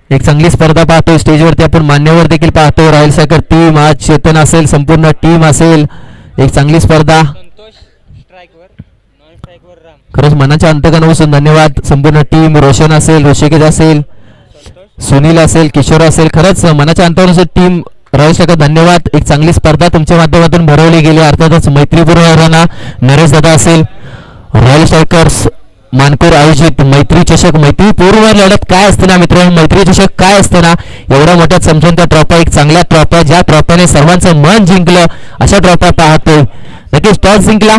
एक चांगली स्पर्धा पाहतोय स्टेजवरती आपण मान्यवर देखील पाहतोय रॉयल सायकर टीम आज चेतन असेल संपूर्ण टीम असेल एक चांगली स्पर्धा खरंच मनाच्या अंतकरणापासून धन्यवाद संपूर्ण टीम रोशन असेल ऋषिकेश असेल सुनील असेल किशोर असेल खरंच मनाच्या अंतकरणापासून टीम रॉयल सायकर धन्यवाद एक चांगली स्पर्धा तुमच्या माध्यमातून भरवली गेली अर्थातच मैत्रीपूर्ण नरेश दादा असेल रॉयल सायकर्स मानकोर आयोजित मैत्री चषक मैत्रीपूर्ण लढत काय असते ना मित्रांनो मैत्री चषक काय असते ना एवढ्या मोठ्या चमचमत्या ट्रॉफा एक चांगल्या ट्रॉफा ज्या ट्रॉफाने सर्वांचं मन जिंकलं अशा ट्रॉफा पाहतोय नक्कीच टॉस जिंकला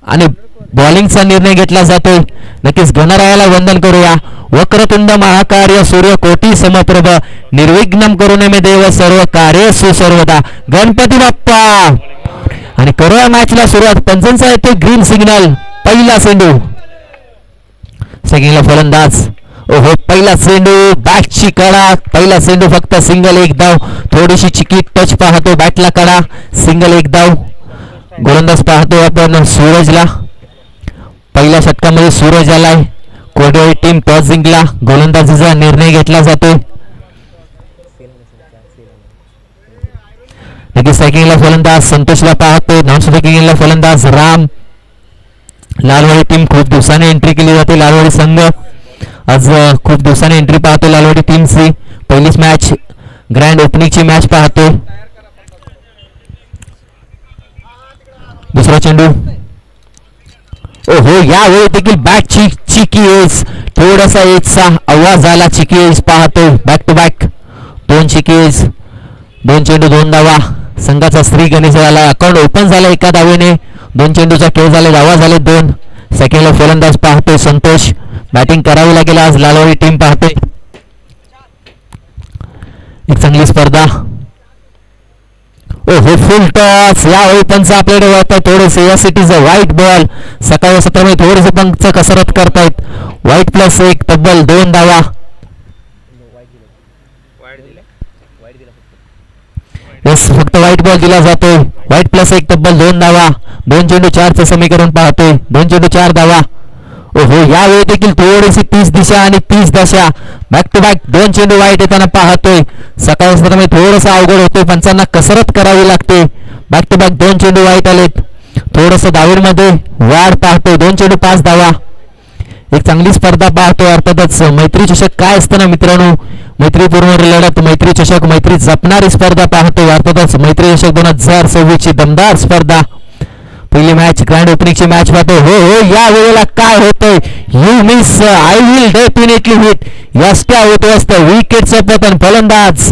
आणि बॉलिंगचा निर्णय घेतला जातोय नक्कीच गणरायाला वंदन करूया वक्रतुंड महाकार्य सूर्य कोटी समप्रभ निर्विघ्नम करुणे देव सर्व कार्य सुसर्वदा गणपती बाप्पा आणि करूया मॅचला सुरुवात पंचांचा येतो ग्रीन सिग्नल पहिला चेंडू सेकंडला फलंदाज ओहो पहिला चेंडू बॅटची कडा पहिला चेंडू फक्त सिंगल एक धाव थोडीशी चिकी टच पाहतो बॅटला कडा सिंगल एक धाव गोलंदाज पाहतो आपण सूरजला पहिल्या षटकामध्ये सूरज आलाय कोडोळी टीम टॉस जिंकला गोलंदाजीचा निर्णय घेतला जातोय लगेच सेकंडला फलंदाज संतोषला पाहतो नॉन सेकंडला फलंदाज राम लालवाडी टीम खूप दिवसाने एंट्री केली जाते लालवाडी संघ आज खूप दिवसाने एंट्री पाहतो लालवाडी टीमची पहिलीच मॅच ग्रँड ओपनिंगची मॅच पाहतो दुसरा चेंडू ओहो यावेळी देखील बॅटची चिकी एज थोडासा एजचा आवाज आला चिकी एज पाहतो बॅक टू बॅक दोन चिकी एज दोन चेंडू दोन धावा संघाचा श्री गणेश झाला अकाउंट ओपन झाला एका धावेने दोन चेंडूचा खेळ झाले धावा झाले दोन सेकंडला फलंदाज पाहतोय संतोष बॅटिंग करावी लागेल आज लालवाडी टीम पाहतोय एक चांगली स्पर्धा ओहो फुल टॉस यावेळी पंच आपल्याकडे वळतात थोडेसे या सिटीचं व्हाईट बॉल सकाळी सत्रामध्ये थोडेसे पंच कसरत करतायत व्हाईट प्लस एक तब्बल दोन धावा यस फक्त व्हाईट बॉल दिला जातोय व्हाईट प्लस एक तब्बल दोन धावा दोन चेंडू चारचं समीकरण पाहतोय दोन चेंडू चार धावा ओहो यावेळी देखील थोडीशी 30 दिशा आणि 30 दशा बॅक टू बॅक दोन चेंडू वाईट येताना पाहतोय सकाळी सत्रामध्ये थोडंसं अवघड होतोय पंचांना कसरत करावी लागते बॅक टू बॅक दोन चेंडू वाईट आलेत थोडंसं धावेमध्ये वाढ पाहतोय दोन चेंडू 5 धावा एक चांगली स्पर्धा पाहतोय अर्थातच मैत्री चषक काय असतं ना मित्रांनो मैत्रीपूर्ण लढत मैत्री चषक मैत्री जपणारी स्पर्धा पाहतोय अर्थातच मैत्री चषक 2026 ची दमदार स्पर्धा पहिली मॅच ग्रँड ओपनिंगची मॅच पाहतो हो हो या वेळेला काय होतंय you miss I will definitely hit यस्ट्या होतो असतं विकेटचं पतन फलंदाज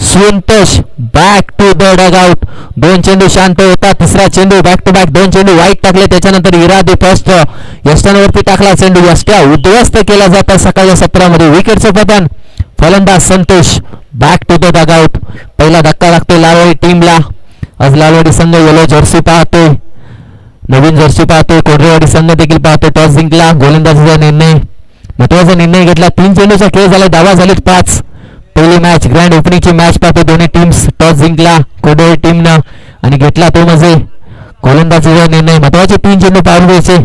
Santosh back to the dugout दोन चेंडू शांत होता तिसरा चेंडू बॅक टू बॅक दोन चेंडू वाईट टाकले त्याच्यानंतर इरादे फर्स्ट यष्टांवरती टाकला चेंडू यष्ट्या उद्ध्वस्त केला जातात सकाळच्या सत्रामध्ये विकेटचं पतन फलंदाज Santosh back to the dugout पहिला धक्का लागतोय लालवाडी टीमला आज लालवाडी संघ येलो जर्सी पाहतोय नवीन जर्सी पाहतोय कोडरेवाडी संघ देखील पाहतोय टॉस जिंकला गोलंदाजीचा निर्णय महत्वाचा निर्णय घेतला 3 चेंडूचा खेळ झाला धावा झालेत 5 पहिली मॅच ग्रँड ओपनिंगची मॅच पाहतो दोन्ही टीम्स टॉस जिंकला कोडरेवाडी टीमनं आणि घेतला तो म्हणजे गोलंदाजीचा निर्णय महत्वाचे 3 चेंडू पाहून द्यायचे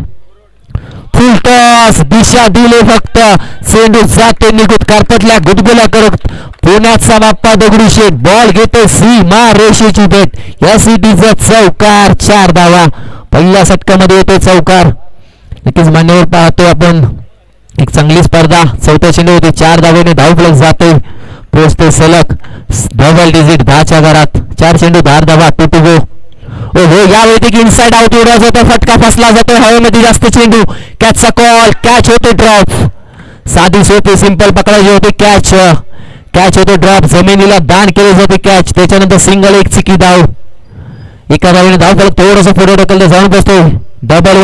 फुल टॉस दिशा दिले फक्त चेंडू जाते निघूत कारपटल्या गुदगुल्या करत पुण्याचा बाप्पा दगडूशेठ बॉल घेतो सीमा रेषेची भेट या सिटीचा चौकार 4 धावा पहिल्या षटकामध्ये येतो चौकार नक्कीच मान्यवर पाहतो आपण एक चांगली स्पर्धा चौथ्या चेंडू होते 4 धावेने धाव प्लस जाते पोहोचते सलग डबल डिजिट 10च्या घरात 4 चेंडू 10 धावा 2 टू गो ओहो यावेळी देखील इनसाइड आउट उडवा जातो फटका फसला जातो हवेमध्ये जास्त चेंडू कॅचचा कॉल कॅच होते ड्रॉप साधी सोपी सिंपल पकडायची होते कॅच होतो ड्रॉप जमिनीला दान केले जाते कॅच त्याच्यानंतर सिंगल एक चिकी धाव एका धावेने धाव फलक थोडंसं पुढे ढकललं जाऊन बसतो डबल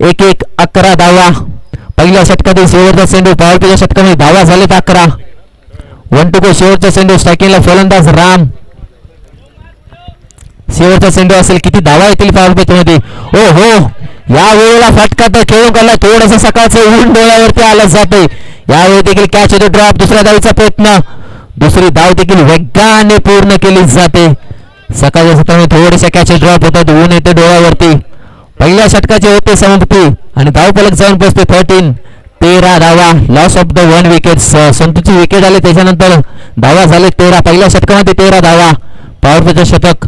1 1 11 धावा पहिल्या षटकातील शेवटचा चेंडू पॉवर प्लेच्या षटकामध्ये धावा झालेत 11 1 टू गो शेवटचा चेंडू स्ट्रायकिंगला फलंदाज राम शेवटचा चेंडू असेल किती धावा येतील पॉवर प्लेमध्ये ओ हो या वेळेला फटका तर खेळून काढला थोडंसं सकाळचं ऊन डोळ्यावरती आलं जाते यावेळी देखील कॅच होतो ड्रॉप दुसऱ्या धावेचा प्रयत्न दुसरी धाव देखील वेगाने पूर्ण केली जाते सकाळच्या सत्रामध्ये थोडेसे कॅच ड्रॉप होतात ऊन येते डोळ्यावरती पहिल्या षटकाचे होते समाप्ती आणि धाव फलक जाऊन पोहोचते 13 धावा, लॉस ऑफ द 1 विकेट. संतोषची विकेट आली त्याच्यानंतर धावा झाले 13. पहिल्या षटकामध्ये 13 धावा, पॉवर प्लेचं शतक.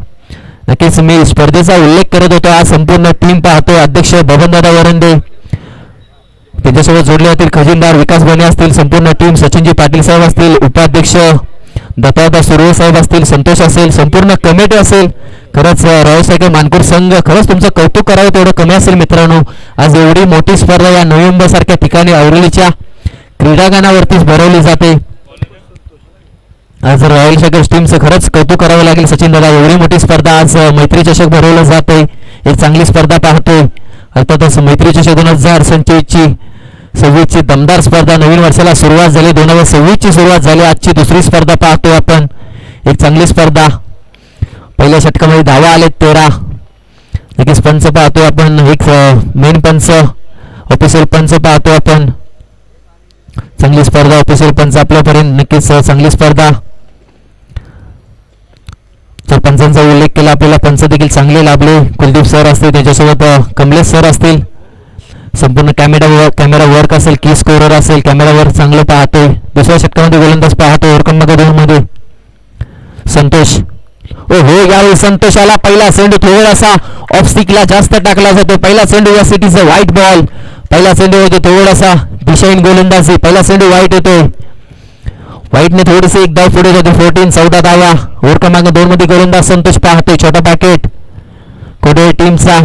नक्कीच मी स्पर्धेचा उल्लेख करत होतो. आज संपूर्ण टीम पाहतो. अध्यक्ष बबनदादा वरंदे, त्यांच्यासोबत जोडले असतील खजिनदार विकास बने असतील, संपूर्ण टीम सचिनजी पाटील साहेब असतील, उपाध्यक्ष दत्तादा सुर्वे साहेब असतील, संतोष असेल, संपूर्ण कमिटी असेल. खरंच रावसाहेब मानपूर संघ, खरंच तुमचं कौतुक करावं तेवढं कमी असेल मित्रांनो. आज एवढी मोठी स्पर्धा या नवी मुंबई सारख्या ठिकाणी औरळीच्या क्रीडांगणावरतीच भरवली जाते. आज रॉयल चॅलेंजर्स टीमचं खरंच कौतुक करावं लागेल सचिन दादा. एवढी मोठी स्पर्धा आज मैत्री चषक भरवलं जात आहे. एक चांगली स्पर्धा पाहतोय. अर्थातच मैत्री चषक 2026ची दमदार स्पर्धा, नवीन वर्षाला सुरुवात झाली. 2026ची सुरुवात झाली. आजची दुसरी स्पर्धा पाहतोय आपण. एक चांगली स्पर्धा. पहिल्या षटकामध्ये धावा आले 13. नक्कीच पंच पाहतोय आपण. एक मेन पंच, ऑफिशियल पंच पाहतोय आपण. चांगली स्पर्धा, ऑफिशियल पंच आपल्यापर्यंत. नक्कीच चांगली स्पर्धा. तर पंचांचा उल्लेख केला आपल्याला. पंच देखील चांगले लाभले. कुलदीप सर असतील, त्यांच्यासोबत कमलेश सर असतील. संपूर्ण कॅमेरा वर्क असेल, की स्कोरर असेल, कॅमेरा वर्क चांगलं पाहतोय. दुसऱ्या षटकामध्ये गोलंदाज पाहतोय ओरकम 2 मध्ये संतोष. हो, यावेळी संतोषाला पहिला चेंडू थोडासा ऑफ स्टिकला जास्त टाकला जातो. पहिला चेंडू या सिटीचा व्हाईट बॉल. पहिला चेंडू होतो थोडासा दिशाहीन गोलंदाजी. पहिला चेंडू व्हाईट येतोय. व्हाईटने थोडीशी एक धाव पुढे जाते. 14 धावा. ओव्हर क्रमांक 2 मध्ये गोलंदाज संतोष पाहतोय. छोटा पॅकेट कोडे टीमचा.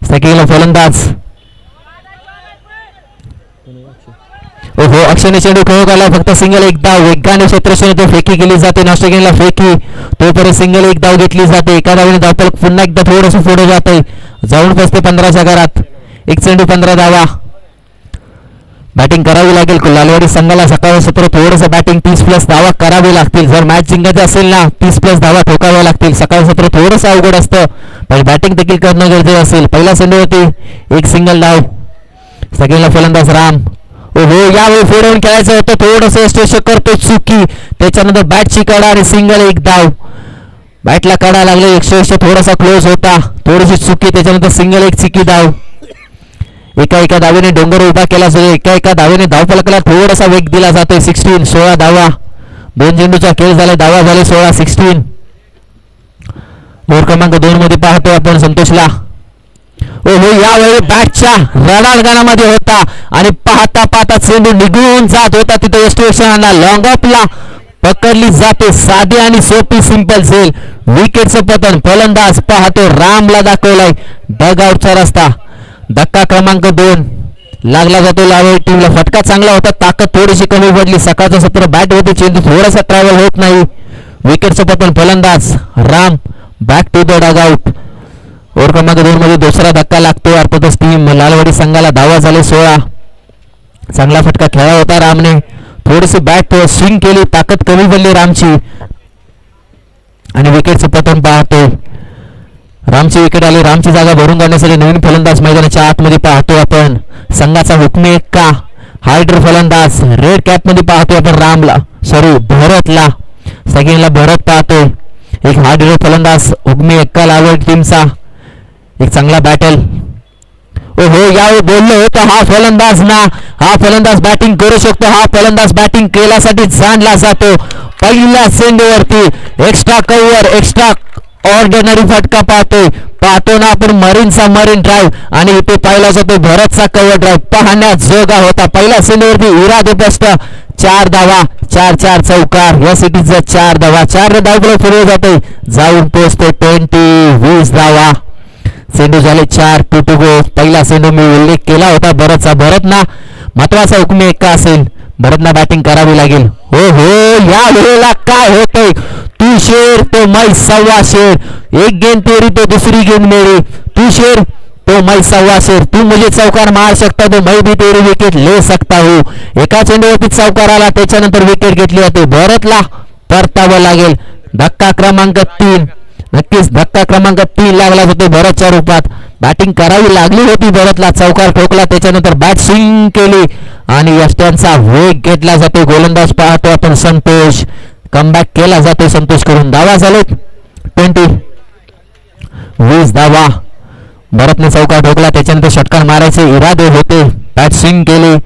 सेकंडला फलंदाज. ओहो, अक्षयने चेंडू खेळून आला. फक्त सिंगल एक धाव. वेगाने क्षेत्रक्षण तो फेकी केली जाते. नाशिकला फेकी, तोपर्यंत सिंगल एक धाव घेतली जाते. एका धावेने धावफलक पुन्हा एकदा थोडंसं पुढे जाते. जाऊन बसते 15च्या घरात. एक चेंडू 15 धावा. बॅटिंग करावी लागेल लालवाडी संघाला. सकाळ सत्र थोडंसं बॅटिंग 30+ धावा करावी लागतील. जर मॅच जिंकायची असेल ना, 30+ धावा ठोकाव्या लागतील. सकाळ सत्र थोडंसं अवघड असतं, पण बॅटिंग देखील करणं गरजेचं असेल. पहिला चेंडूवरती एक सिंगल धाव. सेकंडला फलंदाज राम. ओहो, यावेळी फोडवून खेळायचं होतं. थोडंसं स्टेश करतो चुकी. त्याच्यानंतर बॅटची कडा आणि सिंगल एक धाव. बॅटला कडा लागले. 100 थोडासा क्लोज होता. थोडीशी चुकी. त्याच्यानंतर सिंगल एक चिकी धाव. एका धावेने डोंगर उभा केला जातो. एका धावेने धावफलकाला थोडासा वेग दिला जातोय. 16 धावा. 2 चेंडूचा खेळ झाला. धावा झाले 16. ओव्हर क्रमांक 2 मध्ये पाहतोय आपण संतोषला. ओहो, यावेळी बॅटच्या रडारगाणामध्ये होता आणि पाहता चेंडू निघून जात होता. तिथे यष्टीवेक्षणाला लॉंग ऑफला पकडली जाते. साधी आणि सोपी सिंपल सेल. विकेटचं पतन. फलंदाज पाहतो रामला दाखवलाय डग आउटचा रस्ता. धक्का क्रमांक 2 लागला जातो लावडी टीमला. फटका चांगला होता. ताकद थोडीशी कमी पडली. सकाळचं सत्र बॅट होते. चेंडू थोडासा ट्रॅव्हल होत नाही. विकेटचं पतन. फलंदाज Ram back to the dugout. Over क्रमांक 2 मध्ये दुसरा धक्का लागतो. अर्थातच टीम लालवाडी संघाला धावा झाले 16. चांगला फटका खेळला होता रामने. थोडीशी बॅट स्विंग केली. ताकद कमी पडली रामची आणि विकेटचं पतन पाहतो. रामची विकेट आली. रामची जागा भरून काढण्यासाठी नवीन फलंदाज मैदानाच्या आतमध्ये पाहतो आपण. संघाचा हुकमी एक्का हायडर फलंदाज. रेड कॅप मध्ये पाहतो आपण रामला, भरतला. सेकंडला भरत पाहतो. एक हायडर फलंदाज हुकमी एक्का लावडी टीमचा. एक चांगला बॅटल. ओहो, यावेळी बोललो होतं हा फलंदाज बॅटिंग करू शकतो. हा फलंदाज बॅटिंग केल्यासाठी जाणला जातो. पहिल्या चेंडूवरती एक्स्ट्रा कव्हर, एक्स्ट्रा ऑर्डिनरी फटका पाहतो ना आपण. मरीन ड्राईव्ह आणि इथे पाहिला जातो भरतचा कव्हर ड्राईव्ह. पाहण्यात जोगा होता. पहिल्या चेंडूवरती इरादेपस्त 4 धावा. 4 चौकार. या सिटीचा 4 धावा. 4 धाव पुढे जाते. जाऊन पोहोचते 20 धावा. चेंडू झाले 4 टू गो. पहिला चेंडू मी उल्लेख केला होता भरतचा. भरतना महत्वाचा हुकमी एक्का असेल. भरतना बॅटिंग करावी लागेल. हो, या वेळेला काय होतंय. तू शेर तो मै 1.25 शेर. एक गेंद तेरी तो दूसरी गेंद मेरी. तू शेर तो मैं 1.25 शेर. तू मुझे चौकार मार सकता तो मैं भी तेरी विकेट ले सकता हूँ. एका चेंडूवरती चौकार आला. त्याच्यानंतर विकेट घेतली जाते. भरतला परतावं लागेल. धक्का क्रमांक 3. नक्कीच धक्का क्रमांक 3 लागला होतो भरतच्या रूपात. बॅटिंग करावी लागली होती भरतला. चौकार ठोकला. त्याच्यानंतर बॅट स्विंग केली आणि यष्ट्यांचा वेग घेतला जातो. गोलंदाज पाहतो आपण संतोष. कमबॅक केला जातो संतोष करून. धावा झालेत 20 धावा. भरतने चौकार ठोकला. त्याच्यानंतर षटकार मारायचे इरादे होते. बॅट स्विंग केली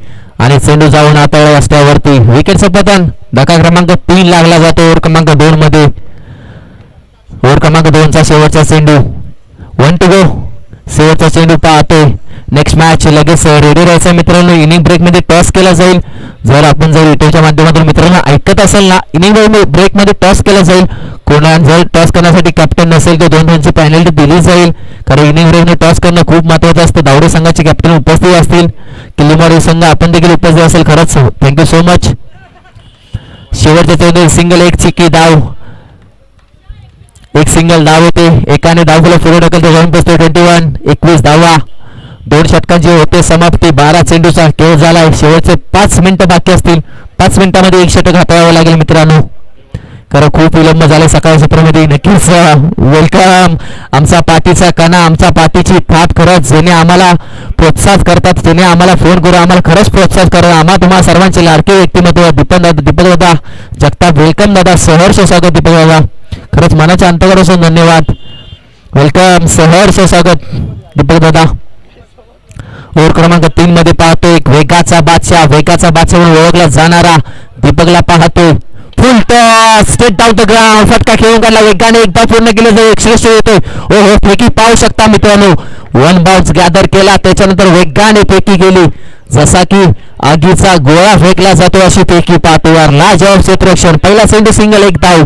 आणि चेंडू जाऊन आता रस्त्यावरती. विकेटचं पतन. धक्का क्रमांक 3 लागला जातो ओव्हर क्रमांक 2 मध्ये. ओव्हर क्रमांक 2चा शेवटचा चेंडू. 1 टू गो. शेवटचा चेंडू पाहतोय. नेक्स्ट मॅच लगेच रेडी राहायचा मित्रांनो. इनिंग ब्रेकमध्ये टॉस केला जाईल. जर आपण जर युट्यूबच्या माध्यमातून मित्रांनो ऐकत असेल ना, इनिंग ब्रेकमध्ये टॉस केला जाईल. कोणा जर टॉस करण्यासाठी कॅप्टन नसेल तर 2 रनची पेनल्टी दिली जाईल. कारण इनिंग ब्रेकमध्ये टॉस करणं खूप महत्त्वाचं असतं. दावडे संघाचे कॅप्टन उपस्थित असतील. किल्लेमारी संघ आपण देखील उपस्थित असेल. खरंच थँक्यू सो मच. शेवटच्या चेंडू सिंगल, एक चिकी धाव. एक सिंगल धाव होते. एकाने धावफलक पुढे ढकलते. जाऊन बसते 21. 21 धावा. 2 षटकांची होते समाप्ती. 12 चेंडूचा खेळ झालाय. शेवटचे 5 मिनिटं बाकी असतील. 5 मिनिटांमध्ये 1 षटक हाताळावं लागेल मित्रांनो. कारण खूप विलंब झाला सकाळी सत्रामध्ये. नक्कीच वेलकम. आमचा पाठीचा कणा, आमचा पाठीची थाप. खरंच ज्याने आम्हाला प्रोत्साहित करतात, त्याने आम्हाला फोन करून आम्हाला खरंच प्रोत्साहित करतात. आम्हा तुम्हाला सर्वांचे लाडके व्यक्तिमत्व दीपक दादा जगताप. वेलकम दादा. सहर्ष स्वागत दीपक दादा. खरंच मनाच्या अंतरापासून धन्यवाद. वेलकम. सहर्ष स्वागत दीपक दादा. ओव्हर क्रमांक 3 मध्ये पाहतो एक वेगाचा बादशाह म्हणून ओळखला जाणारा दीपकला पाहतोय. फुल toss straight down the ground. फटका खेळून काढला. वेगाने एकदा पूर्ण केले जाईल. श्रेष्ठ येतोय. हो फेकी पाहू शकता मित्रांनो. 1 बाउन्स गॅदर केला. त्याच्यानंतर वेगाने फेकी गेली. जसा की आगीचा गोळा फेकला जातो अशी फेकी पाहतो यार. लाजवाब क्षेत्ररक्षण. पहिला चेंडू सिंगल, एक धाव.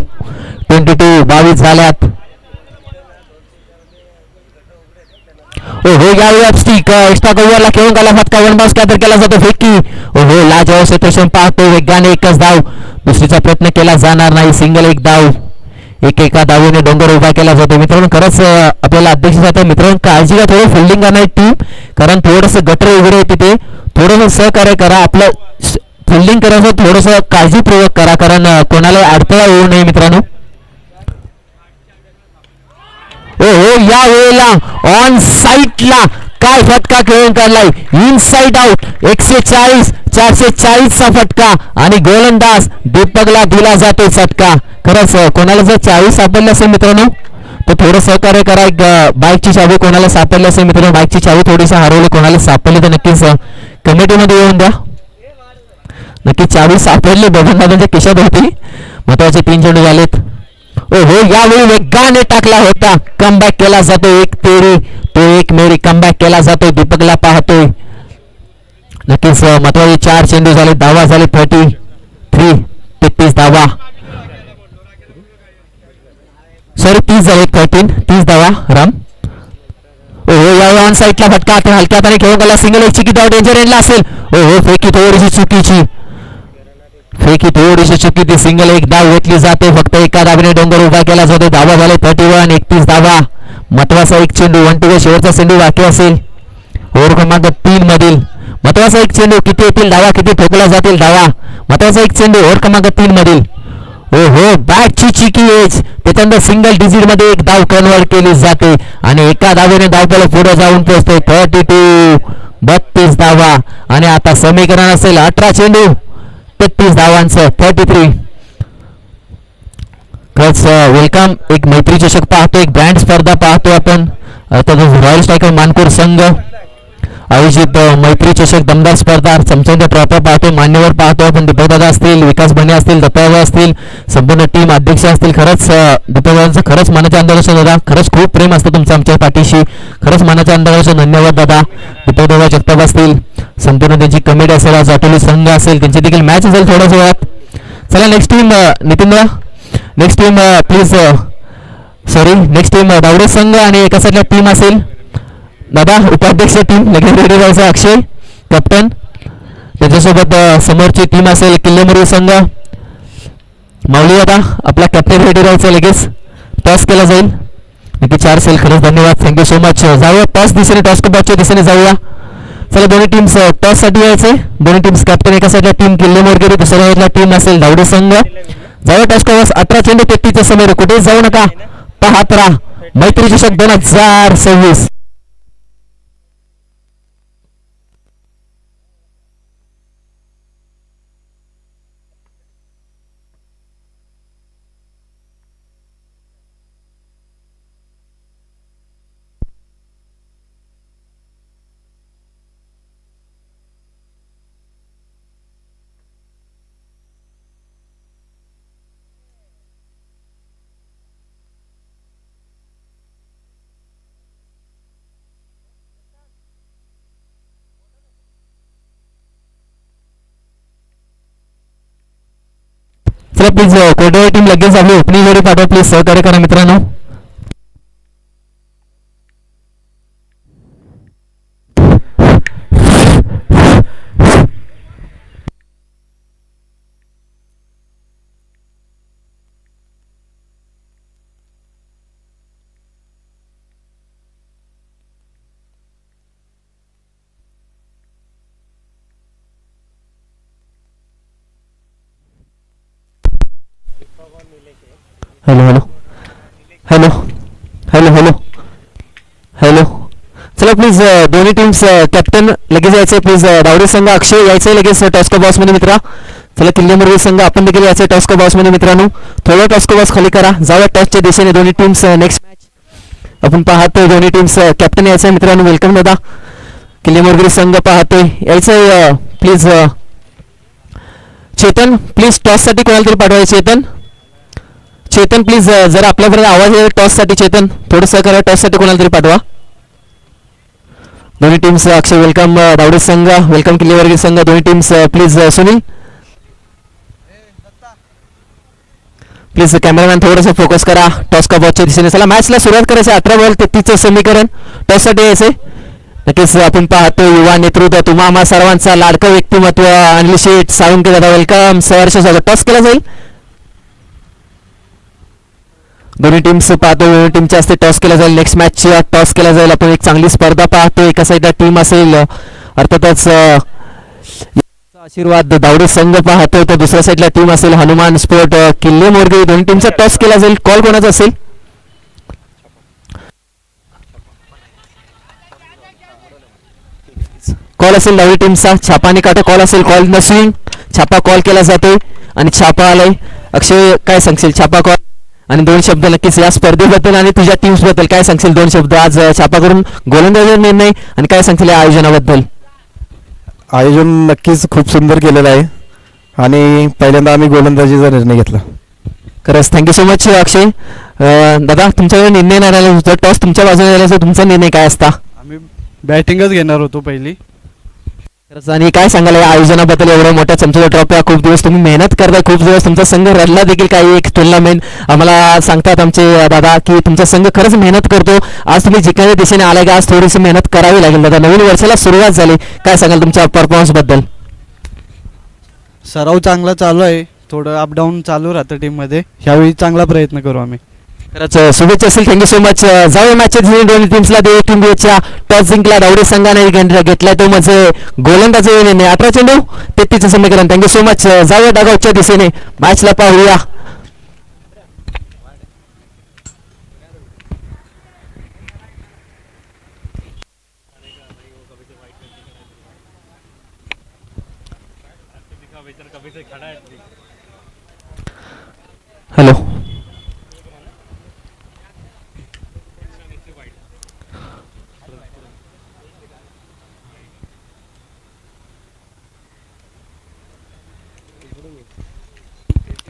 22 झाल्यात. यावेळी स्टिक एक्स्ट्रा कव्हरला खेळून काढला. फटका 1 बाउन्स गॅदर केला जातो. फेकी लाजवाब क्षेत्ररक्षण पाहतो. वेगाने एकच धाव. दुसरीचा प्रयत्न केला जाणार नाही. सिंगल, एक धाव. एका धावेने डोंगर उभा केला जातो मित्रांनो. खरंच आपल्याला अध्यक्ष जातं मित्रांनो. काळजी घ्या थोडं फिल्डिंग करणारी टीम. कारण थोडंसं गटर वगैरे येते ते थोडंसं सहकार्य करा. आपलं फिल्डिंग करायचं थोडंसं काळजीपूर्वक करा. कारण कोणाला अडथळा येऊ नये मित्रांनो. या वेळेला ऑन साईडला काय फटका खेळून काढलाय. Inside out. 140 440 चा फटका आणि गोलंदाज दीपकला दिला जातो फटका. खरंच कोणाला जर 40 सापडले असेल मित्रांनो तर थोडं सहकार्य करा. बाईकची चावी कोणाला सापडली असेल मित्रांनो, बाईकची चावी थोडीशी हरवली कोणाला सापडली तर नक्कीच कमिटीमध्ये येऊन द्या. नक्की चावी सापडली बबनदादांच्या खिशात होती. महत्वाचे 3 चेंडू झालेत. यावेळी वेगाने टाकला होता. कमबॅक केला जातो. 1 तेरी तो 1 मेरी कमबॅक केला जातो. दीपकला पाहतोय. नक्कीच महत्वाचे 4 चेंडू झाले. धावा झाले 33 धावा. सॉरी 30 झाले. 30 धावा राम. यावेळी ऑन साईडला फटका हलक्या हाताने खेळून गेला. सिंगल, एक चिकी धाव. डेंजर एंडला असेल. फेकी थोडीशी चुकीची. ती सिंगल, एक धाव घेतली जाते. फक्त एका धावेने डोंगर उभा केला जातो. धावा झाले 31. 31 धावा. महत्वाचा एक चेंडू. 1 टू गो. शेवटचा चेंडू बाकी असेल ओव्हर क्रमांक 3 मधील. महत्वाचा एक चेंडू. किती येतील धावा, किती ठोकल्या जातील धावा. महत्वाचा एक चेंडू ओव्हर क्रमांक 3 मधील. बॅटची चिकी एज. त्याच्यानंतर सिंगल डिजिट मध्ये एक धाव कन्वर्ट केली जाते आणि एका धावेने धावपळ पुढे जाऊन पोहोचते. 32 धावा. आणि आता समीकरण असेल 18 चेंडू 33 धावांचं. 33. वेलकम. एक मैत्री चषक पाहतो. एक ब्रँड स्पर्धा पाहतो आपण. रॉयल स्ट्रायकर मानपूर संघ आयोजित मैत्री चषक दमदार स्पर्धा. चमचंद ट्रॉफी पाहतो. मान्यवर पाहतो आपण. दीपकदादा असतील, विकास बने असतील, दत्तादादा असतील, संपूर्ण टीम अध्यक्ष असतील. खरंच दीपकदादांचं खरंच मनाच्या अंदाजाचं दादा. खरंच खूप प्रेम असतं तुमचं आमच्या पाठीशी. खरंच मनाच्या अंदाजाचं धन्यवाद दादा. दीपकदादा जगताप असतील, संपूर्ण त्यांची कमिटी असेल, आज अटोली संघ असेल, त्यांची देखील मॅच असेल थोड्याच वेळात. चला नेक्स्ट टीम नितीनदा. Next team please. Sorry next team Dawade संघ आणि एका साईडला टीम असेल दादा उपाध्यक्ष टीम लगेच रेडी राहायचं. अक्षय कॅप्टन. त्याच्यासोबत समोरची टीम असेल किल्लेमरी संघ. माऊली दादा आपला कॅप्टन रेडी राहायचं. लगेच टॉस केला जाईल. नक्की 4 सेल. खरंच धन्यवाद. Thank you so much. जाऊया टॉस दिशेने, टॉस कपच्या दिशेने जाऊया. चला दोन्ही टीम्स टॉस साठी यायचे. दोन्ही टीम्स कॅप्टन एका साईडला टीम किल्लेमोरगिरी, दुसऱ्या साईडला टीम असेल दावडे संघ. जाऊया टॉस कव्हर्स. 18 चेंडू 33 समय. कुठेच जाऊ नका. पाहत राहा मैत्री चषक 2026. चला प्लीज कोटेवाडी टीम लगेच आपली ओपनिंग जोडी पाठवा प्लीज, सहकार्य करा मित्रांनो. Hello hello hello hello hello hello. चला प्लीज दोन्ही टीम्स कॅप्टन लगेच यायचे प्लीज. दावडे संघ अक्षय यायचंय लगेच टॉस्को बॉक्स मध्ये मित्रा. चला किल्ले मुरळी संघ आपण देखील यायचंय टॉस्को बॉक्स मध्ये मित्रांनो. थोडं टॉस्को बॉक्स खाली करा, जाऊया टॉसच्या दिशेने. दोन्ही टीम्स नेक्स्ट मॅच आपण पाहतोय. दोन्ही टीम्स कॅप्टन यायचंय मित्रांनो. वेलकम दादा. किल्ले मुरळी संघ पाहतोय यायचंय प्लीज. चेतन प्लीज टॉससाठी कोणाला तरी पाठवायचं. चेतन चेतन प्लीज जर आपल्यापर्यंत आवाज येईल टॉससाठी. चेतन थोडं सहकार्य टॉससाठी कोणाला तरी पाठवा. दोन्ही टीम्स अक्षय वेलकम. दावडे संघ वेलकम. किल्लेवर्गीय संघ दोन्ही teams please. Sunil please cameraman थोडंसं फोकस करा टॉस का बॉलच्या दिशेने. चला मॅचला सुरुवात करायची. 18 बॉल 33चं समीकरण टॉससाठी यायचे. नक्कीच आपण पाहतो युवा नेतृत्व तुम्हा आम्हा सर्वांचा लाडकं व्यक्तिमत्व अनिल शेठ साळुंके दादा वेलकम. सहर्ष स्वागत. टॉस केला जाईल. दोन्ही टीम्स पाहतो. दोन्ही टीमच्या हस्ते टॉस केला जाईल. नेक्स्ट मॅच टॉस केला जाईल. आपण एक चांगली स्पर्धा पाहतो. एका साईडला टीम असेल अर्थातच आशीर्वाद दावडे संघ पाहतोय, तर दुसऱ्या साईडला टीम असेल हनुमान स्पोर्ट किल्ले मोरगे. दोन्ही टीमचा टॉस केला जाईल. कॉल कोणाचा असेल. कॉल असेल दावडी टीमचा. छापा आणि काटा कॉल असेल. कॉल न स्विंग छापा कॉल केला जातोय आणि छापा आलाय. अक्षय काय सांगशील छापा कॉल आणि दोन शब्द नक्कीच या स्पर्धेबद्दल आणि तुझ्या टीम्स बद्दल काय सांगशील. दोन शब्द आज छापा करून गोलंदाजी निर्णय आणि काय सांगशील या आयोजनाबद्दल. आयोजन नक्कीच खूप सुंदर केलेलं आहे आणि पहिल्यांदा आम्ही गोलंदाजीचा निर्णय घेतला. खरंच थँक्यू सो मच अक्षय. दादा तुमच्याकडे निर्णय नाही राहिला, जर टॉस तुमच्या बाजूने राहिला तर तुमचा निर्णय काय असता. आम्ही बॅटिंगच घेणार होतो पहिली. खरंच आणि काय सांगाल या आयोजनाबद्दल. एवढ्या मोठ्या चमचा ट्रॉफी खूप दिवस तुम्ही मेहनत करताय, खूप दिवस तुमचा संघ रडला देखील. काही एक टुर्नामेंट आम्हाला सांगतात आमचे दादा की तुमचा संघ खरंच मेहनत करतो. आज तुम्ही जिंकण्याच्या दिशेने आलाय का. आज थोडीशी मेहनत करावी लागेल दादा. नवीन वर्षाला सुरुवात झाली, काय सांगाल तुमच्या परफॉर्मन्स बद्दल. सराव चांगला चालू आहे. थोडं अपडाऊन चालू राहतं टीममध्ये. ह्यावेळी चांगला प्रयत्न करू आम्ही. खरंच शुभेच्छा असेल. Thank you so much. जाऊया मॅचच्या दोन्ही टीम्सला दे. टीम बेच्या टॉस जिंकला दावडे संघाने घेतलाय तो म्हणजे गोलंदाजी निर्णय. 18 चेंडू 33चं समीकरण. Thank you so much. जाऊया डागावच्या दिशेने मॅचला पाहूया. Hello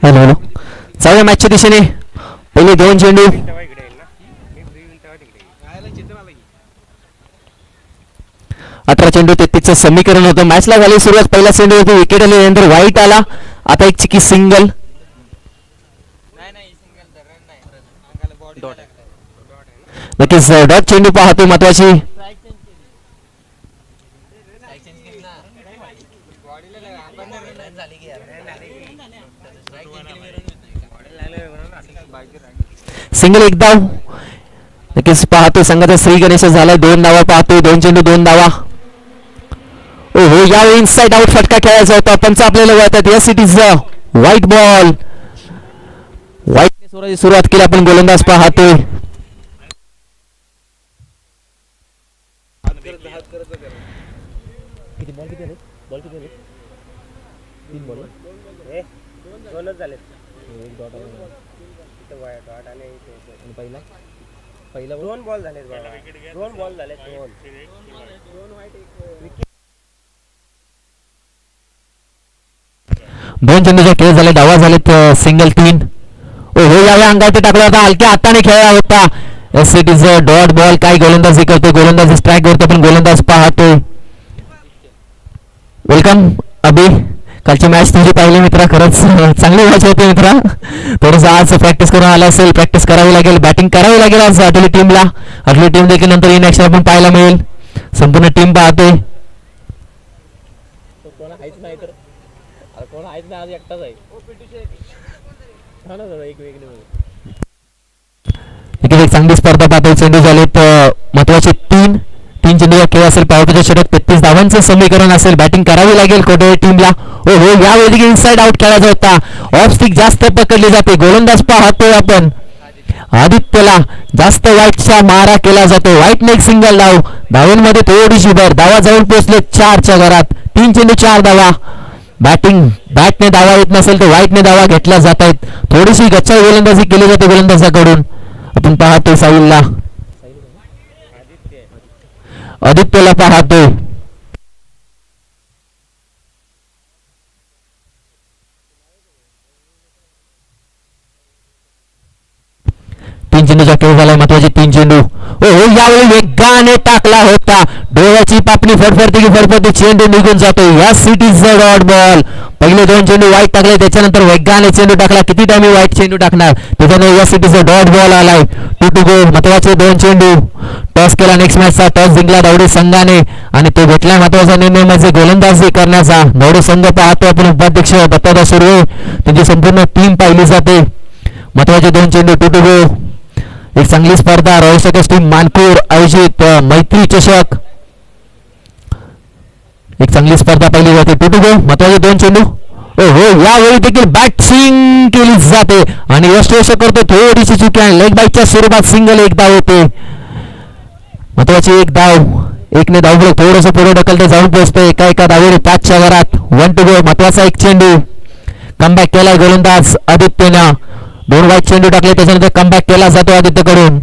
hello hello. जाऊया मॅचच्या दिशेने. पहिले दोन चेंडू 18 चेंडू 33चं समीकरण होतं. मॅचला झाली सुरुवात. पहिला चेंडू होती विकेट आली, नंतर वाईट आला. आता एक चिकी सिंगल. नक्कीच डॉट चेंडू पाहतो महत्वाची. सिंगल एक धाव. नक्कीच पाहतोय संघाचा श्री गणेश झालाय. 2 धावा पाहतोय. 2 चेंडू 2 धावा. ओहो यावेळी इनसाइड आउट फटका खेळायचा होता. पंच आपल्याला वळतात. Yes it is white ball. व्हाईटने सुरुवात केली. आपण गोलंदाज पाहतोय. दोन बॉल झाले. दोन चेंडूचे खेळ झाले. डावा झालेत सिंगल 3. ओहो यावेळी अंगावरती टाकला होता. हलक्या हाताने खेळला होता. S it is dot ball. काय गोलंदाजी करतो. गोलंदाजी स्ट्राईक करतो पण गोलंदाज पाहतोय. वेलकम अभि. कालची मॅच तुझी पाहिली मित्रा, खरंच चांगली मॅच होती मित्रा. थोडंसं आज प्रॅक्टिस करून आला असेल, प्रॅक्टिस करावी लागेल, बॅटिंग करावी लागेल आज आठवली टीमला. आठवली टीम देखील नंतर इन ॲक्शन आपण पाहायला मिळेल. संपूर्ण टीम पाहतोय. एक चांगली स्पर्धा पाहतोय. चेंडू झालेत महत्वाचे तीन चेंडू खेळ असेल. पावसाच्या षटक 33 धावांचं समीकरण असेल. बॅटिंग करावी लागेल कोटेरी टीमला. हो हो, यावेळी इनसाइड आउट खेळायचा होता. ऑफ स्टिक जास्त पकडली जाते. गोलंदाज पाहतोय आपण आदित्यला जास्त वाईटचा मारा केला जातो. वाईटने एक सिंगल धाव. धावांमध्ये थोडीशी भर. धावा जाऊन पोहोचले 4च्या घरात. 3 चेंडू 4 धावा. बॅटने धावा येत नसेल तर वाईटने धावा घेतल्या जात आहेत. थोडीशी गच्चा गोलंदाजी केली जाते गोलंदाजाकडून. आपण पाहतोय साहिलला, आदित्यला पाहतोय. तीन चेंडूचा खेळ झालाय. महत्वाचे 3 चेंडू. हो हो, यावेळी वेगाने टाकला होता. डोळ्याची पापणी फडफडते की फडफडते. चेंडू निघून जातो. या सिटीजचा डॉट बॉल. पहिले 2 चेंडू वाईट टाकले, त्याच्यानंतर वेगाने चेंडू टाकला. किती टाइम वाईट चेंडू टाकणार, त्याच्यानंतर या सिटीचा डॉट बॉल आलाय. 2 गो. महत्वाचे 2 चेंडू. टॉस केला नेक्स्ट मॅचचा. टॉस जिंकला दौडे संघाने आणि तो घेतला महत्वाचा निर्णय म्हणजे गोलंदाजी करण्याचा. दौडे संघ पाहतो आपण. उपाध्यक्ष दत्तादा सुर्वे, त्यांची संपूर्ण टीम पाहिली जाते. महत्वाचे 2 चेंडू. 2 गो. एक चांगली स्पर्धा. रॉयल चॅलेंजर्स टीम मानपूर आयोजित मैत्री चषक. एक चांगली स्पर्धा पाहिली जाते. 2 गो. महत्वाचे 2 चेंडू. हो हो, यावेळी देखील बॅटिंग केली जाते आणि यशस्वी करतो. थोडीशी चुकी आहे. लेग बाईकच्या स्वरूपात सिंगल एक धाव होते. महत्वाची एक धाव. एकने धाव थोडस पुढे ढकलते, जाऊन पोहोचते. एका धावेने 5च्या घरात. 1 गो. महत्वाचा एक चेंडू. कमबॅक केलाय गोलंदाज आदित्यनं. 2 वाईट चेंडू टाकले, त्याच्यानंतर कमबॅक केला जातो आदित्यकडून.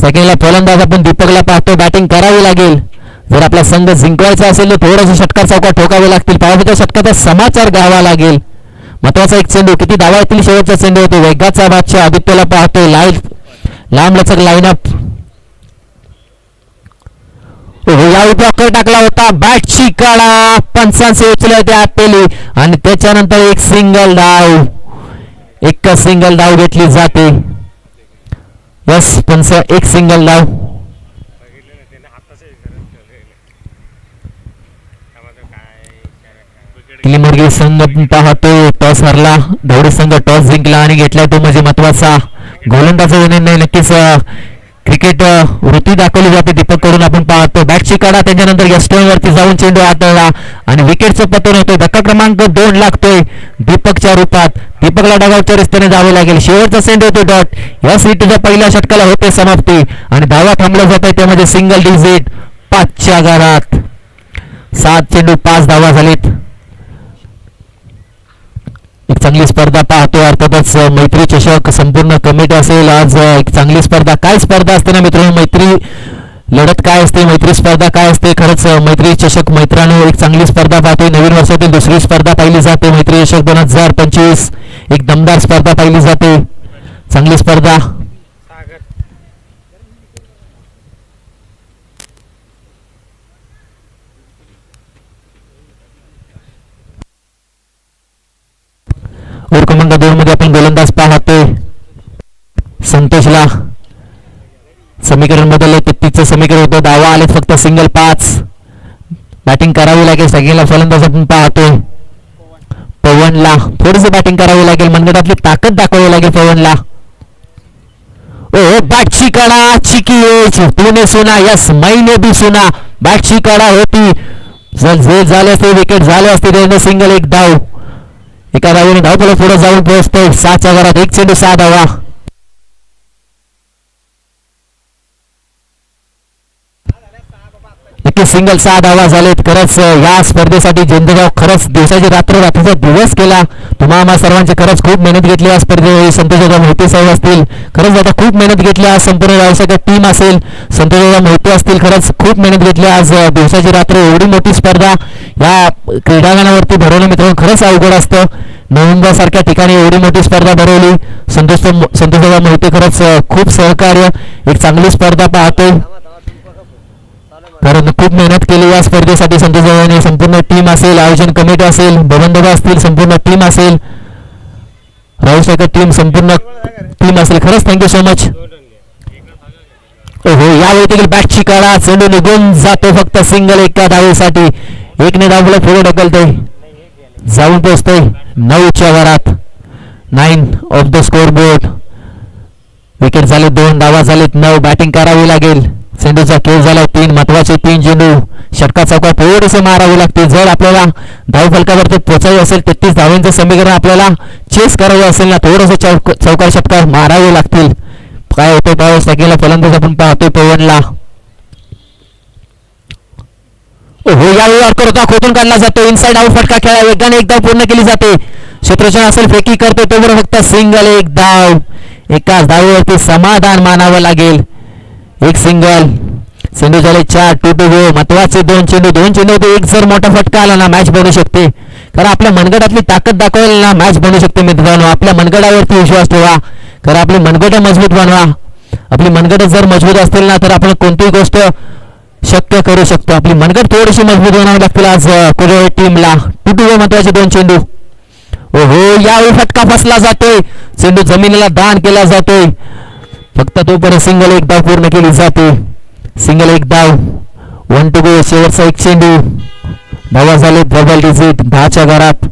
सेकंडला फलंदाज आपण दीपकला पाहतो. बॅटिंग करावी लागेल. जर आपला संघ जिंकवायचा असेल तर थोडंसं षटकार चौका ठोकावे लागतील. पावसाच्या षटकाचा समाचार घ्यावा लागेल. महत्वाचा एक चेंडू. किती धावा येतील शेवटचा चेंडू होतो. वेगाचा बादशाह आदित्यला पाहतोय. लांब लचक लाईनअप. यावेळी ब्लॉकर टाकला होता. बॅटची काढा. पंचांचे उचलले ते आपेली आणि त्याच्यानंतर एक सिंगल धाव. एक सिंगल धाव घेतली जाते. यस पंच, एक सिंगल धाव. मुरगी संघ पाहतोय. टॉस हरला. दौडे संघ टॉस जिंकला आणि घेतलाय तो म्हणजे महत्वाचा गोलंदाजा निर्णय. नक्कीच क्रिकेट वृत्ती दाखवली जाते दीपक कडून आपण पाहतो. बॅटची काढा. त्याच्यानंतर यस्टोन वरती जाऊन चेंडू हाताळला आणि विकेटचं पतन होतोय. धक्का क्रमांक 2 लागतोय दीपकच्या रूपात. दीपकला डगावच्या रस्त्याने जावे लागेल. शेवटचा चेंडू होतो डॉट. या सिटीच्या पहिल्या षटकाला होते समाप्ती आणि धावा थांबल्या जात आहे. त्यामध्ये सिंगल डिजिट 5च्या घरात. 7 चेंडू 5 धावा झालीत. एक चांगली स्पर्धा पाहतो. अर्थातच मैत्री चषक संपूर्ण कमिटी असेल आज. एक चांगली स्पर्धा. काय स्पर्धा असते ना मित्रांनो, मैत्री लढत काय असते, मैत्री स्पर्धा काय असते. खरंच मैत्री चषक मैत्रांनो एक चांगली स्पर्धा पाहतोय. नवीन वर्षातील दुसरी स्पर्धा पाहिली जाते. मैत्री चषक 2025 एक दमदार स्पर्धा पाहिली जाते. चांगली स्पर्धा. ओव्हर क्रमांक 2 मध्ये आपण गोलंदाज पाहतोय. संतोषला समीकरण बदलले. 33चं समीकरण होतं. धावा आलेत फक्त सिंगल 5. बॅटिंग करावी लागेल. सगळ्यांना फलंदाज आपण पाहतोय. पवनला थोडीशी बॅटिंग करावी लागेल. मनगटातली ताकद दाखवावी लागेल पवनला. ओ बॅटची काढा. चिकी तूने सुना. यस मैंने भी सुना. बॅटची काढा होती. जे झाले असते विकेट झाले असते. त्याने सिंगल एक धाव. एका धावेने धाव पुढे जाऊन पोहोचतोय. 7च्या घरात. 1 चेंडू 6 धावा. नक्कीच सिंगल 6 धावा झालेत. खरंच या स्पर्धेसाठी जयंतराव खरंच दिवसाची रात्र रात्रीचा दिवस केला. तुम्हाला सर्वांची खरंच खूप मेहनत घेतली या स्पर्धेवेळी. संतोषदादा मोहिते साहेब असतील खरंच आता खूप मेहनत घेतली. आज संपूर्ण व्यावसायिक टीम असेल. संतोषदादा मोहिते असतील खरंच खूप मेहनत घेतली. आज दिवसाची रात्र एवढी मोठी स्पर्धा या क्रीडांगणावरती भरवणं मित्रांनो खरंच अवघड असतं. नोव्हेंबर सारख्या ठिकाणी एवढी मोठी स्पर्धा भरवली. संतोषदादा मोहिते खरंच खूप सहकार्य. एक चांगली स्पर्धा पाहतोय. कारण खूप मेहनत केली या स्पर्धेसाठी संतोष दादाने. संपूर्ण टीम असेल, आयोजन कमिटी असेल, बबन असतील, संपूर्ण टीम असेल, राहुल शेखर टीम, संपूर्ण टीम असेल. खरंच थँक्यू सो मच. हो यावेळी देखील बॅटची काढा, चेंडू निघून जातो फक्त सिंगल एका धावेसाठी. एकने धावला पुढे ढकलतोय, जाऊन पोहोचतोय 9च्या वरात. 9 of the score board. Wicket झाले 2, धावा झालेत 9. बॅटिंग करावी लागेल. चेंडूचा खेळ झाला 3. महत्वाचे 3 चेंडू षटका चौकार थोडेसे मारावे लागतील. जर आपल्याला धाव फलकावरती पोचायचे असेल, 33 धावांचं समीकरण आपल्याला चेस करायचं असेल ना, थोडंसं चौकार षटकार मारावे लागतील. काय होतं पाऊस सेकंडला फलंदाज आपण पाहतोय पवनला. हो यावेळी ऑर्कर होता, खोटून काढला जातो. इनसाइड आउट फटका खेळा, वेगाने एकदा पूर्ण केली जाते. क्षेत्ररक्षण असेल, फेकी करतो तोवर फक्त सिंगल एक धाव. एकाच धावेवरती समाधान मानावं लागेल. एक सिंगल. चेंडू झाले 4. 2 गो. महत्वाचे 2 चेंडू. 2 चेंडू एक जर मोठा फटका आला ना, मॅच बनू शकते. कारण आपल्या मनगटातली ताकद दाखवायला ना मॅच बनू शकते मित्रांनो. आपल्या मनगटावरती विश्वास ठेवा, कारण आपली मनगट मजबूत बनवा. आपली मनगट जर मजबूत असतील ना, तर आपण कोणतीही गोष्ट शक्य करू शकतो. आपली मनगट थोडीशी मजबूत बनावी लागतील आज कोरेगाव टीमला. 2 महत्वाचे 2 चेंडू. हो यावेळी फटका फसला जातोय. चेंडू जमिनीला दान केला जातोय. फक्त तोपर्यंत सिंगल एक धाव पूर्ण केली जाते. सिंगल एक धाव. 1 to go. शेवटचा एक चेंडू. धावा झाले डबल डिजिट 10च्या घरात.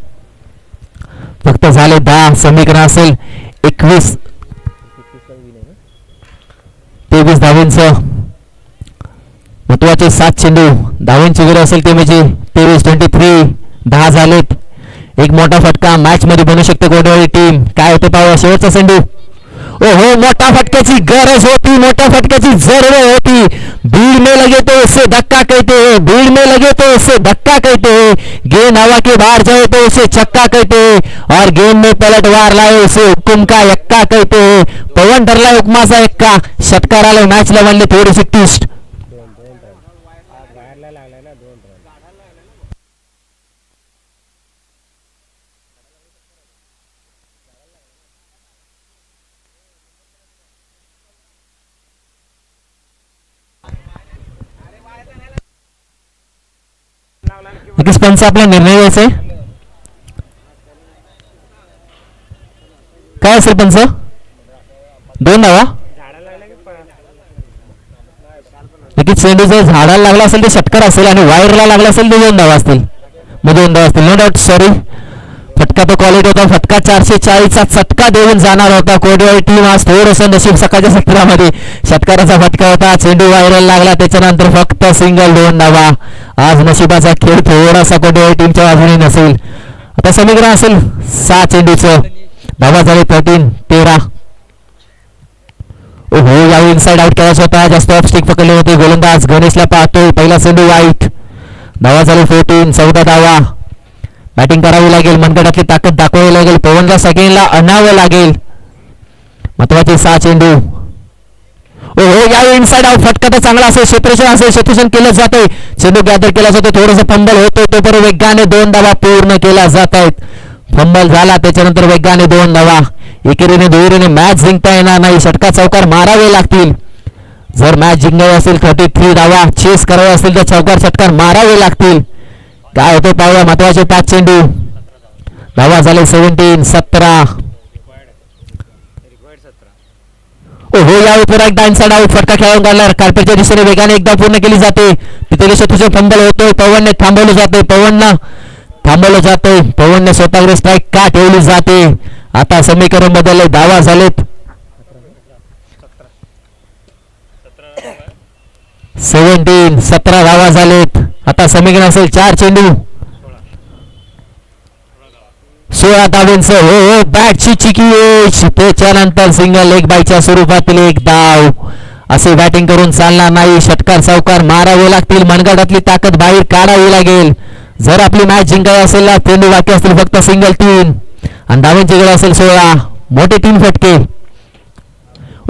फक्त झाले 10. समीकरण असेल 21 23 धावांचं. महत्वाचे 7 चेंडू. धावांची गरज असेल ते म्हणजे 23-23. 10 झालेत. एक मोठा फटका मॅच मध्ये बनू शकते कोरेगाव टीम. काय होते पाहूया. शेवटचा चेंडू. ओहो मोठा फटक्याची गरज होती, मोठ्या फटक्याची जरूरत होती. भीड़ में लगे तो उसे धक्का कहते हैं, भीड़ में लगे तो उसे धक्का कहते हैं. गेंद हवा के बाहर जाए तो उसे छक्का कहते हैं, और गेंद में पलटवार लाए उसे हुक्म का यक्का कहते हैं. पवन ठरला हुकमाचा यक्का. षटकाराला मॅचला बनले थोडीशी ट्विस्ट. नक्कीच पंच आपला निर्णय घ्यायचा आहे. काय असेल पंच? 2 धावा. नक्कीच चेंडू जर झाडाला लागला असेल ते षटकार असेल, आणि वायरला लागला असेल ते 2 धावा असतील. मग 2 धावा असतील. No doubt. सॉरी, फटका तो क्वालिटी होता. फटका 440चा चटका देऊन जाणार होता कोरेगाव टीम. आज थोडंसं नशीब सकाळच्या सत्रामध्ये षटकाराचा फटका होता. चेंडू वायरला लागला, त्याच्यानंतर फक्त सिंगल 2 धावा. आज नशिबाचा खेळ थोडासा कोरेगाव टीमच्या बाजूने नसेल. आता समीकरण असेल 6 चेंडूचं. धावा झाले 13. हो यावेळी इनसाइड आउट करायचा होता. जास्त ऑफ स्टिक पकडले होते गोलंदाज. गणेशला पाहतोय. पहिला चेंडू वाईट. धावा झाले 14. 14 धावा. बॅटिंग करावी लागेल, मनगटातली ताकद दाखवावी लागेल. पवनला सेकंडला आणावं लागेल. महत्वाचे 6 चेंडू. हो यावेळी इनसाइड आउट फटका तर चांगला असेल. क्षेत्ररक्षण असेल, क्षेत्ररक्षण केलं जातंय. चेंडू गॅदर केला जातो. थोडंसं फंबल होतोय, तोपर्यंत वेगाने 2 धावा पूर्ण केल्या जात आहेत. फंबल झाला, त्याच्यानंतर वेगाने 2 धावा. एकेरीने दुहेरीने मॅच जिंकता येणार नाही. षटका चौकार मारावे लागतील. जर मॅच जिंकावी असेल 33 धावा चेस करावे असेल तर चौकार षटकार मारावे लागतील. काय होते पाहूया. महत्वाचे 5 चेंडू. धावा झाले 17. हो यावेळी पुन्हा एकदा इनसाइड आउट फटका खेळून काढला. कार्पेटच्या दिशेने वेगाने एकदा पूर्ण केली जाते. तिथे शत्रूचे फंबल होतोय. पवनने थांबवलं जाते. पवनने स्वतःकडे स्ट्राईक का ठेवली जाते. आता समीकरण बदलले. धावा झालेत 17 धावा झालेत. आता समीकरण असेल 4 चेंडू 16 धावांचं. हो बॅटची चिकी. त्याच्यानंतर सिंगल एक बायच्या स्वरूपातील एक धाव. असे बॅटिंग करून चालणार नाही. षटकार चौकार मारावे लागतील. मनगटातली ताकद बाहेर काढावी लागेल. जर आपली मॅच जिंकावी असेल ना, चेंडू बाकी असतील फक्त सिंगल 3, आणि धावांची गरज असेल 16. मोठे 3 फटके.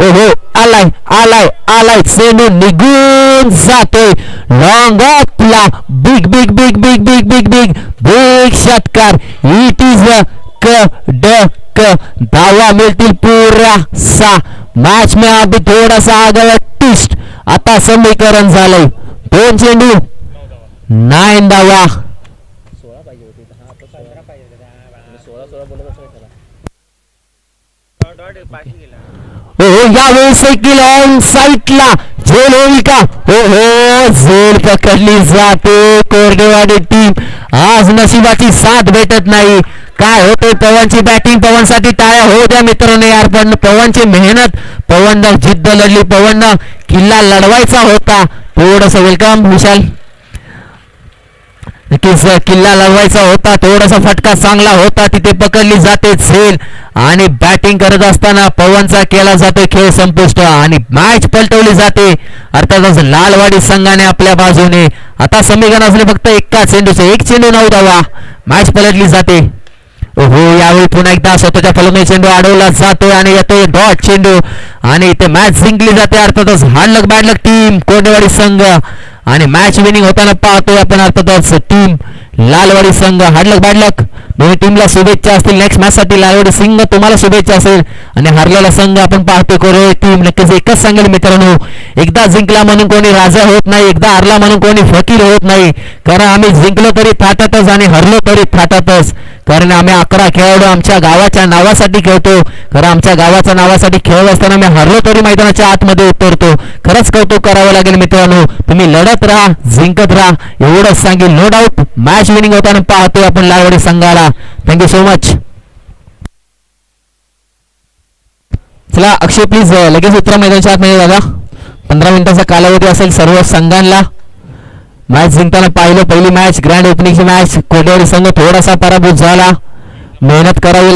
ओहो आलाय चेंडू निघून जातोय. लॉंग ऑफला big big big big big big big big षटकार. इट इज कडक. धावा मिळतील पूरा 6. मॅच में अभी थोड़ा सा आ गया ट्विस्ट. आता समीकरण झालंय 2 चेंडू 9 धावा. हो यावेळेस सायकल ऑन साईटला झेल होईल का? हो हो झेल पकडली जाते. कोरडेवाडी टीम आज नशिबाची साथ भेटत नाही. काय होते पवनची बॅटिंग. पवनसाठी टाळ्या हो द्या मित्रांनो यार. पण पवनची मेहनत, पवननं जिद्द लढली, पवननं किल्ला लढवायचा होता. थोडस वेलकम विशाल. नक्कीच किल्ला लढवायचा होता. थोडासा फटका चांगला होता. तिथे पकडली जाते झेल आणि बॅटिंग करत असताना पवनचा केला जातो खेळ संपुष्ट आणि मॅच पलटवली जाते. अर्थातच लालवाडी संघाने आपल्या बाजूने आता समीकरण असले फक्त एका चेंडूचे 1 चेंडू 9 धावा. मॅच पलटली जाते. हो यावेळी पुन्हा एकदा स्वतःच्या फलंदाजी चेंडू अडवला जातोय आणि येतोय डॉट चेंडू आणि इथे मॅच जिंकली जाते. अर्थातच हार्ड लक बॅड लक टीम कोंडेवाडी संघ आणि मॅच विनिंग होताना पाहतोय आपण. अर्थातच टीम लालवाडी संघ. हार्ड लक बॅड लक दोन्ही टीमला शुभेच्छा असतील. नेक्स्ट मॅच साठी लालवाडी संघ तुम्हाला शुभेच्छा असेल आणि हारलेला संघ आपण पाहतोय कोरोळे टीम. नक्कीच एकच सांगेल मित्रांनो, एकदा जिंकला म्हणून कोणी राजा होत नाही, एकदा हारला म्हणून कोणी फकीर होत नाही. कारण आम्ही जिंकलो तरी थाटातच आणि हरलो तरी थाटातच. कारण आम्ही 11 खेळाडू आमच्या गावाच्या नावासाठी खेळतो. कारण आमच्या गावाच्या नावासाठी खेळत असताना आम्ही हरलो तरी मैदानाच्या आतमध्ये उतरतो. खरंच कौतुक करावं लागेल मित्रांनो. तुम्ही लढत राहा, जिंकत राहा एवढंच सांगेल. नो डाऊट मॅच विनिंग होताना पाहतोय आपण लालवाडी संघाला. Thank you so much. चला अक्षय प्लीज लगेच उत्तरा मैदानाच्या आतमध्ये दादा. 15 मिनिटाचा कालावधी असेल सर्व संघांना. मॅच जिंकताना पाहिलं पहिली मॅच ग्रँड ओपनिंगची मॅच कोंडेवाडी संघ थोडासा पराभूत झाला. मेहनत करावी लागली.